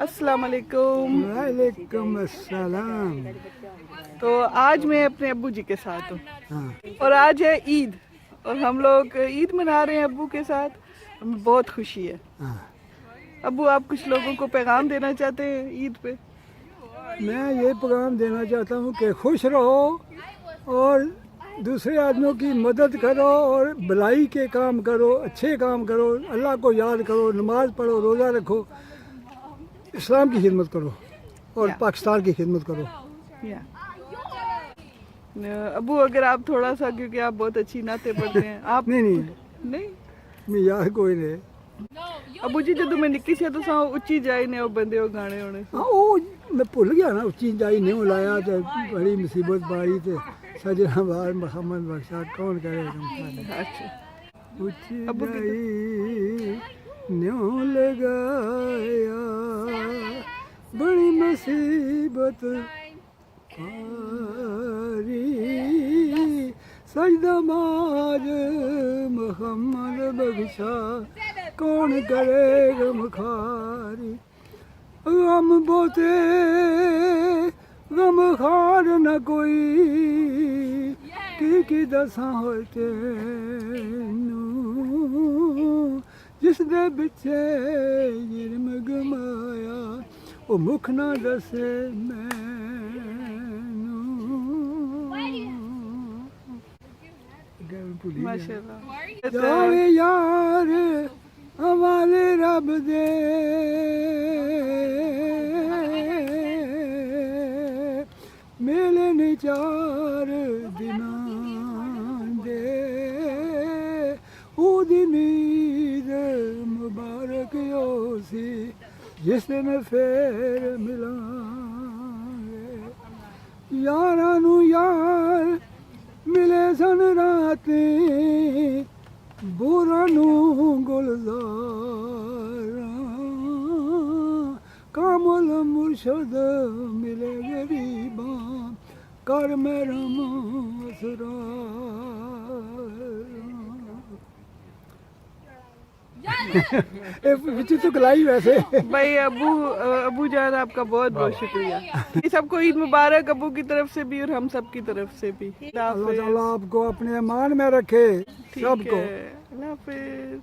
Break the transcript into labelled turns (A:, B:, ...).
A: अस्सलाम वालेकुम।
B: वालेकुम अस्सलाम।
A: तो आज मैं अपने अब्बू जी के साथ हूँ
B: हाँ,
A: और आज है ईद और हम लोग ईद मना रहे हैं अब्बू के साथ। हमें बहुत खुशी है।
B: हाँ।
A: अब्बू, आप कुछ लोगों को पैगाम देना चाहते हैं ईद पे?
B: मैं ये पैगाम देना चाहता हूँ कि खुश रहो और दूसरे आदमियों की मदद करो और भलाई के काम करो, अच्छे काम करो, अल्लाह को याद करो, नमाज पढ़ो, रोज़ा रखो, इस्लाम की खिदमत करो और
A: या।
B: पाकिस्तान की खिदमत करो।
A: या अब्बू, अगर आप थोड़ा सा, क्योंकि आप बहुत अच्छी नाते पढ़ते हैं, आप
B: नहीं मैं यार कोई नहीं।
A: अब्बू जी, जो मैं निक्की सी तो सा उच्ची जाई ने बंदे हो गाने होने
B: हाँ वो मैं भुल गया ना, उच्ची जाई नहीं लाया तो बड़ी मुसीबत बारी थे सजना बार मोहम्मद बख्शा कौन करे।
A: अच्छा,
B: उच्ची
A: अब्बू
B: जाई न्यों लगाया बड़ी मुसीबत पारी सजदा माज मोहम्मद बख्शा कौन करेगा मुखारी। गम बोते गम खार न कोई की दसा होते जिस दे बिचे जिरम गमाया वो मुख ना दसे
A: माशाल्लाह।
B: जावे यार हवाले रब दे मेले ने चार दिनां दे ओ दिन ईद मुबारक हो सी जिस दिन फेर मिलांगे यारां नू यार मिले सन रातें बुरा नू गुलजारां कामल मुर्शद मिले गरीबां कर मेरा मासरा। तो गलाई वैसे
A: भाई अबू जान, आपका बहुत बहुत शुक्रिया। सबको ईद मुबारक अबू की तरफ से भी और हम सब की तरफ से भी।
B: अल्लाह ताला आपको अपने ईमान में रखे
A: ठीक
B: सबको।
A: है, अल्लाह हाफिज।